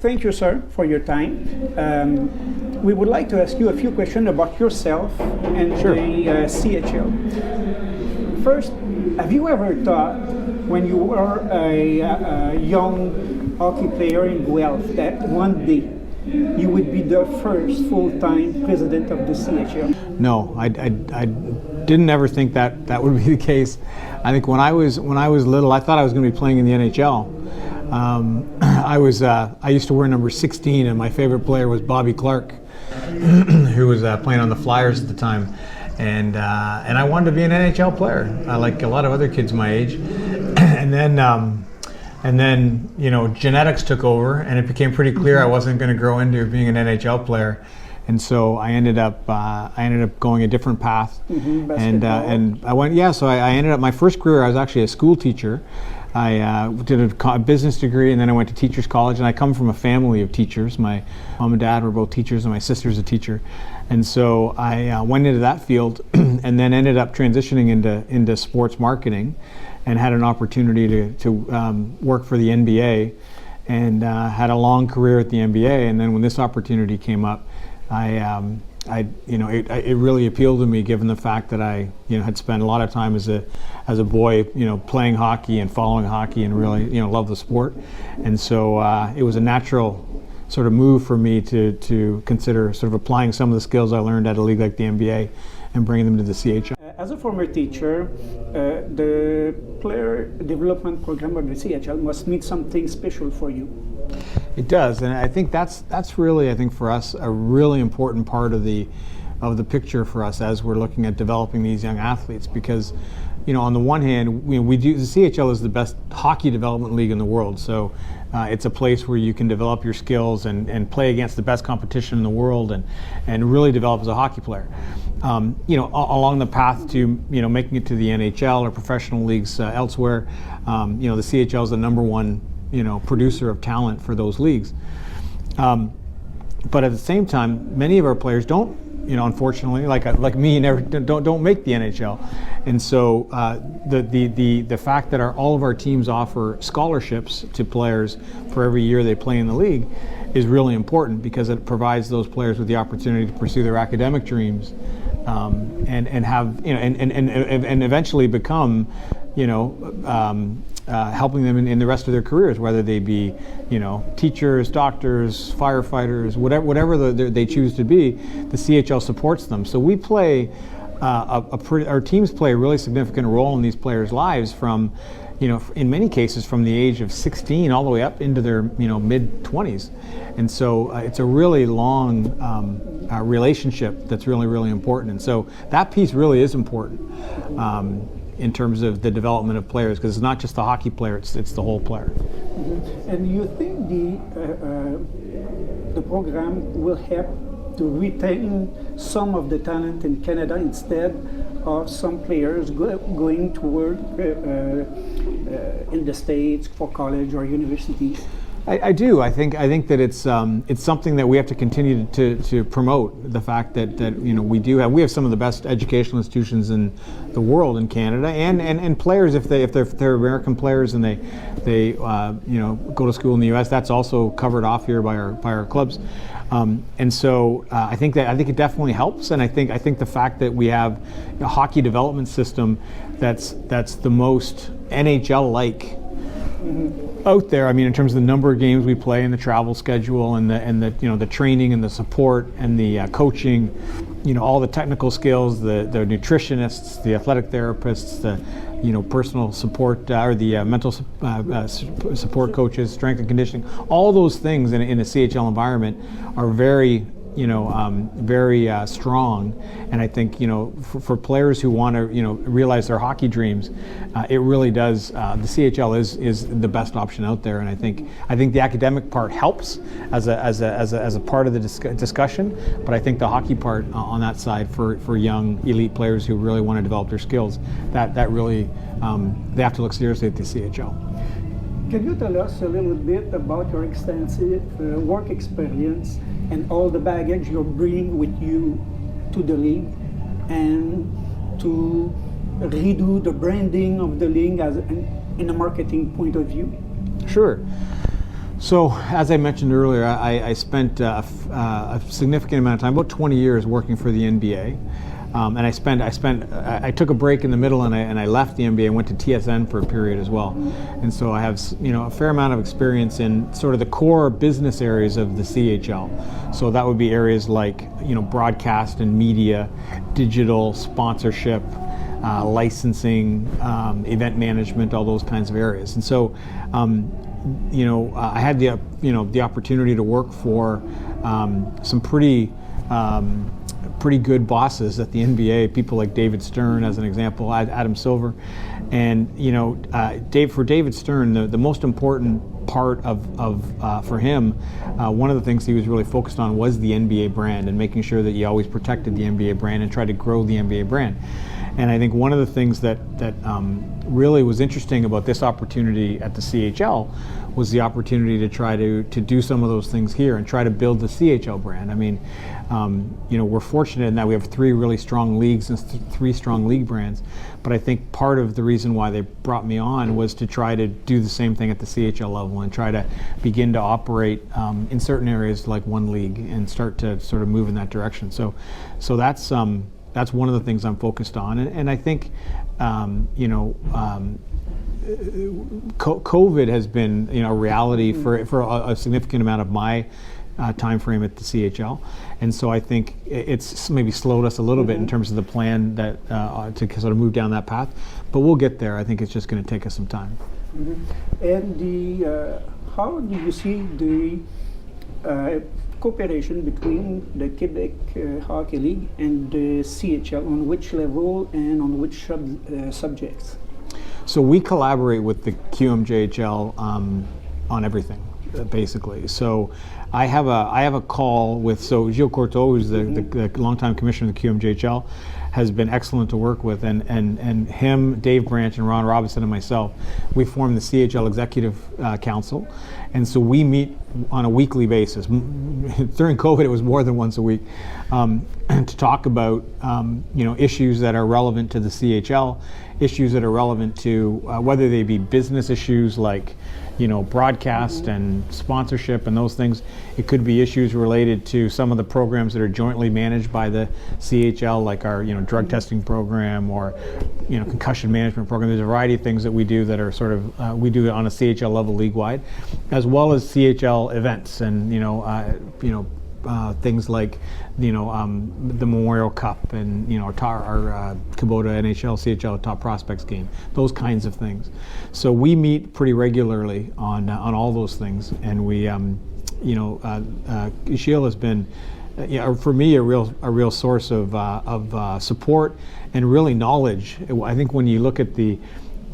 Thank you, sir, for your time. We would like to ask you a few questions about yourself and the CHL. First, have you ever thought, when you were a young hockey player in Guelph, that one day you would be the first full-time president of the CHL? No, I didn't ever think that would be the case. I think when I was little, I thought I was going to be playing in the NHL. I used to wear number 16, and my favorite player was Bobby Clark, who was playing on the Flyers at the time, and I wanted to be an NHL player, like a lot of other kids my age, and then you know, genetics took over, and it became pretty clear I wasn't going to grow into being an NHL player. And so I ended up going a different path, and I went. Yeah, so I ended up my first career. I was actually a school teacher. I did a business degree, and then I went to teachers college. And I come from a family of teachers. My mom and dad were both teachers, and my sister's a teacher. And so I went into that field, and then ended up transitioning into sports marketing, and had an opportunity to work for the NBA, and had a long career at the NBA. And then when this opportunity came up, it really appealed to me, given the fact that I had spent a lot of time as a boy, playing hockey and following hockey, and really love the sport. And so it was a natural sort of move for me to consider sort of applying some of the skills I learned at a league like the NBA and bringing them to the CHL. As a former teacher, the player development program of the CHL must mean something special for you. It does, and I think that's really, I think for us, a really important part of the picture for us as we're looking at developing these young athletes. Because on the one hand, the CHL is the best hockey development league in the world, so it's a place where you can develop your skills and play against the best competition in the world, and really develop as a hockey player. Along the path to making it to the NHL or professional leagues elsewhere, the CHL is the number one producer of talent for those leagues. But at the same time, many of our players don't, unfortunately, like me, don't make the NHL. And so the fact that all of our teams offer scholarships to players for every year they play in the league is really important, because it provides those players with the opportunity to pursue their academic dreams, and have and eventually become helping them in the rest of their careers, whether they be teachers, doctors, firefighters, whatever they choose to be. The CHL supports them. So we play our teams play a really significant role in these players' lives, from in many cases from the age of 16 all the way up into their mid 20s. And so it's a really long relationship that's really, really important. And so that piece really is important in terms of the development of players, because it's not just the hockey player, it's the whole player. Mm-hmm. And you think the program will help to retain some of the talent in Canada, instead of some players going to work in the States for college or universities? I do. I think that it's something that we have to continue to promote. The fact that we have some of the best educational institutions in the world in Canada, and players, if they're American players and they go to school in the U.S., that's also covered off here by our clubs. And so I think it definitely helps, and I think the fact that we have a hockey development system that's the most NHL-like out there. I mean, in terms of the number of games we play, and the travel schedule, and the training and the support and the coaching, all the technical skills, the nutritionists, the athletic therapists, the personal support or the mental support coaches, strength and conditioning. All those things in a CHL environment are very very strong, and I think for players who want to realize their hockey dreams, it really does. The CHL is the best option out there, and I think the academic part helps as a part of the discussion, but I think the hockey part on that side for young elite players who really want to develop their skills, that really they have to look seriously at the CHL. Can you tell us a little bit about your extensive work experience and all the baggage you're bringing with you to the league, and to redo the branding of the league in a marketing point of view? Sure. So, as I mentioned earlier, I spent a significant amount of time, about 20 years, working for the NBA. And I took a break in the middle, and I left the NBA and went to TSN for a period as well. And so I have, a fair amount of experience in sort of the core business areas of the CHL. So that would be areas like, broadcast and media, digital, sponsorship, licensing, event management, all those kinds of areas. And so, I had the opportunity to work for some pretty good bosses at the NBA, people like David Stern, as an example, Adam Silver. And for David Stern, the most important part for him, one of the things he was really focused on was the NBA brand, and making sure that you always protected the NBA brand and tried to grow the NBA brand. And I think one of the things that really was interesting about this opportunity at the CHL was the opportunity to try to do some of those things here and try to build the CHL brand. I mean, we're fortunate in that we have 3 really strong leagues and 3 strong league brands. But I think part of the reason why they brought me on was to try to do the same thing at the CHL level and try to begin to operate in certain areas like one league and start to sort of move in that direction. So that's one of the things I'm focused on, and I think, COVID has been, a reality for a significant amount of my time frame at the CHL, and so I think it's maybe slowed us a little bit in terms of the plan that to sort of move down that path, but we'll get there. I think it's just going to take us some time. And how do you see the cooperation between the Quebec Hockey League and the CHL, on which level and on which subjects? So we collaborate with the QMJHL on everything, basically. So I have a call with Gilles Courteau, who's the longtime commissioner of the QMJHL, has been excellent to work with, and him, Dave Branch, and Ron Robinson, and myself, we form the CHL Executive Council, and so we meet on a weekly basis. During COVID, it was more than once a week, to talk about issues that are relevant to the CHL, issues that are relevant to whether they be business issues like broadcast and sponsorship and those things. It could be issues related to some of the programs that are jointly managed by the CHL, like our drug testing program or concussion management program. There's a variety of things that we do that are sort of we do on a CHL level league-wide, as well as CHL events and things like the Memorial Cup and our Kubota NHL CHL Top Prospects game, those kinds of things. So we meet pretty regularly on all those things, and we Gilles has been for me a real source of support and really knowledge. I think when you look at the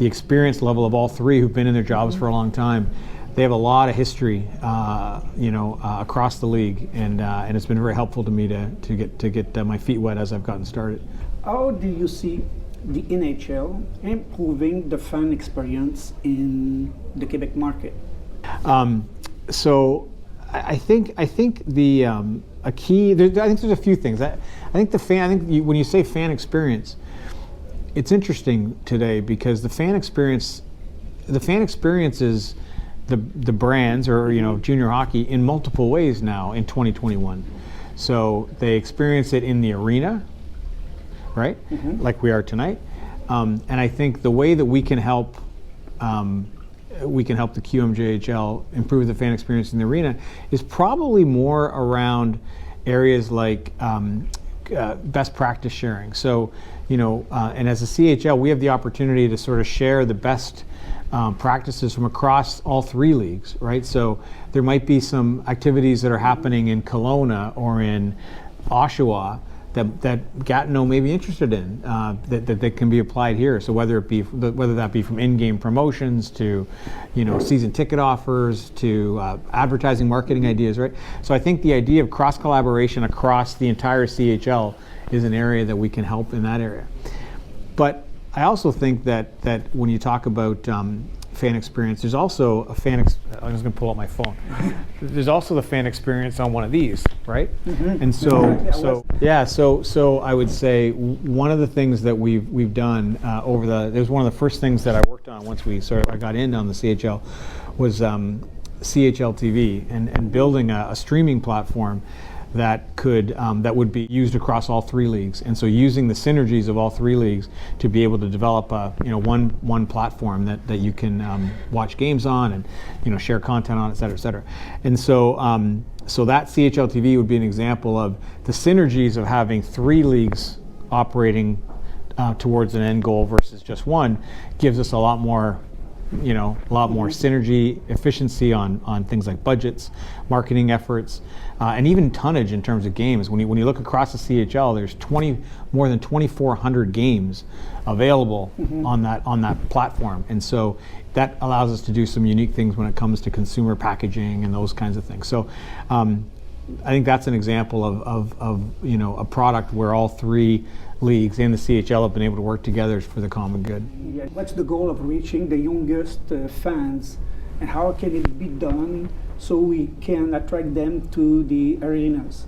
experience level of all 3 who've been in their jobs for a long time, they have a lot of history, across the league, and it's been very helpful to me to get my feet wet as I've gotten started. How do you see the NHL improving the fan experience in the Quebec market? So I think the a key. I think there's a few things. I think when you say fan experience, it's interesting today because the fan experience is the brands or junior hockey in multiple ways now in 2021. So they experience it in the arena, right? Like we are tonight. And I think the way that we can help the QMJHL improve the fan experience in the arena is probably more around areas like best practice sharing. So, and as a CHL, we have the opportunity to sort of share the best practices from across all 3 leagues, right? So there might be some activities that are happening in Kelowna or in Oshawa that Gatineau may be interested in, that can be applied here. So whether that be from in-game promotions to, season ticket offers to advertising, marketing ideas, right? So I think the idea of cross collaboration across the entire CHL is an area that we can help in that area. But I also think that when you talk about fan experience, there's also a I'm just going to pull out my phone. There's also the fan experience on one of these, right? And so I would say one of the things that we've done there's one of the first things that I worked on once I got in on the CHL was CHL TV and building a streaming platform that would be used across all three leagues, and so using the synergies of all three leagues to be able to develop one platform that you can watch games on and share content on, et cetera, et cetera. And so that CHL TV would be an example of the synergies of having three leagues operating towards an end goal versus just one gives us a lot more synergy, efficiency on things like budgets, marketing efforts, and even tonnage in terms of games. When you look across the CHL, there's more than 2,400 games available on that platform, and so that allows us to do some unique things when it comes to consumer packaging and those kinds of things. So I think that's an example of a product where all three leagues and the CHL have been able to work together for the common good. Yeah. What's the goal of reaching the youngest fans, and how can it be done so we can attract them to the arenas?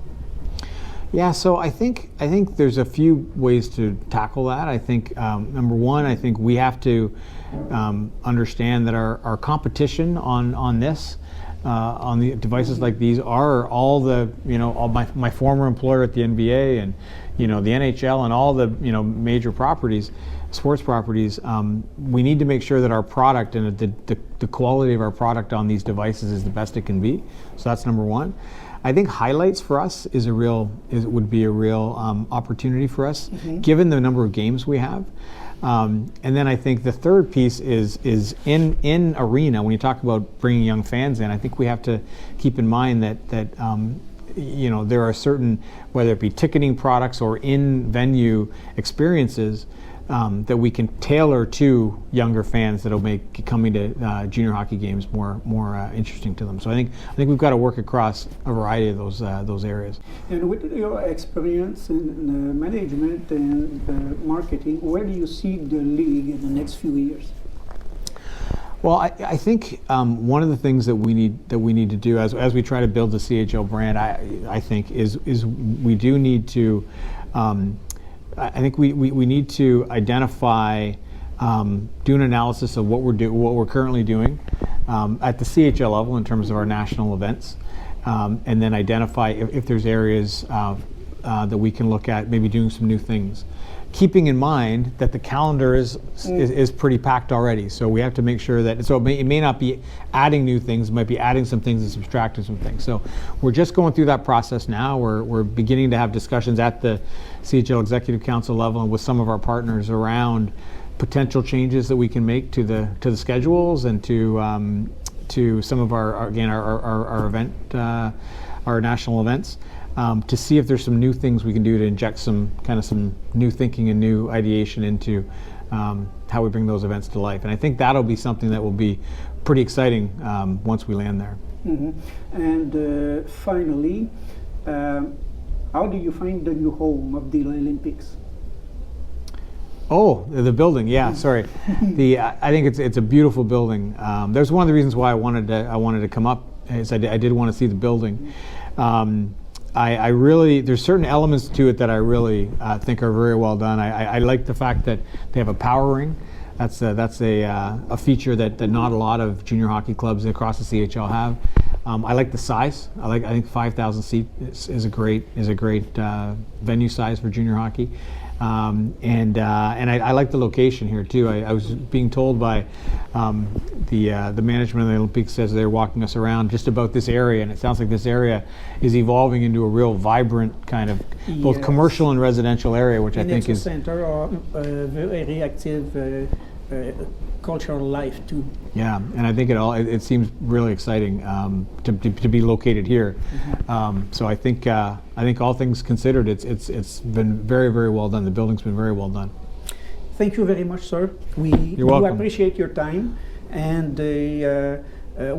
Yeah, so I think there's a few ways to tackle that. I think number one, I think we have to understand that our competition on this. On the devices like these are all my former employer at the NBA and the NHL and all the major sports properties. We need to make sure that our product and the quality of our product on these devices is the best it can be. So that's number one. I think highlights for us would be a real opportunity for us, given the number of games we have. And then I think the third piece is in arena. When you talk about bringing young fans in, I think we have to keep in mind that there are certain, whether it be ticketing products or in venue experiences, that we can tailor to younger fans that'll make coming to junior hockey games more interesting to them. So I think we've got to work across a variety of those areas. And with your experience in management and marketing, where do you see the league in the next few years? Well, I think one of the things that we need to do as we try to build the CHL brand, I think is we do need to. I think we need to identify, do an analysis of what we're currently doing at the CHL level in terms of our national events, and then identify if there's areas that we can look at maybe doing some new things. Keeping in mind that the calendar is pretty packed already, so we have to make sure that it may not be adding new things, it might be adding some things and subtracting some things. So we're just going through that process now. We're beginning to have discussions at the CHL Executive Council level and with some of our partners around potential changes that we can make to the schedules and to some of our national events. To see if there's some new things we can do to inject some new thinking and new ideation into how we bring those events to life. And I think that'll be something that will be pretty exciting once we land there. And finally, how do you find the new home of the Olympics? Oh, the building. Yeah, sorry. I think it's a beautiful building. There's one of the reasons why I wanted to come up is I did want to see the building. I really, there's certain elements to it that I really think are very well done. I like the fact that they have a power ring. That's a feature that not a lot of junior hockey clubs across the CHL have. I like the size. I think 5,000 seats is a great venue size for junior hockey. And I like the location here too. I was being told by the management of the Olympics as they're walking us around just about this area, and it sounds like this area is evolving into a real vibrant kind of both commercial and residential area, which I think is a center of very active cultural life too. Yeah, and I think it seems really exciting to be located here. So I think all things considered, it's been very, very well done. The building's been very well done. Thank you very much, sir. We do appreciate your time, and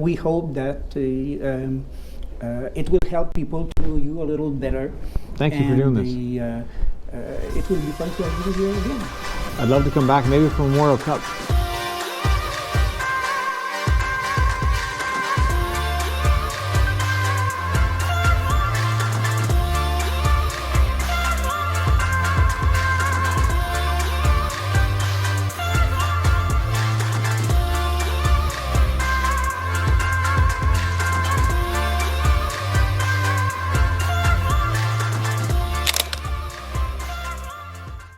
we hope that it will help people to know you a little better. Thank you for doing this. It will be fun to have you here again. I'd love to come back, maybe for Memorial Cup.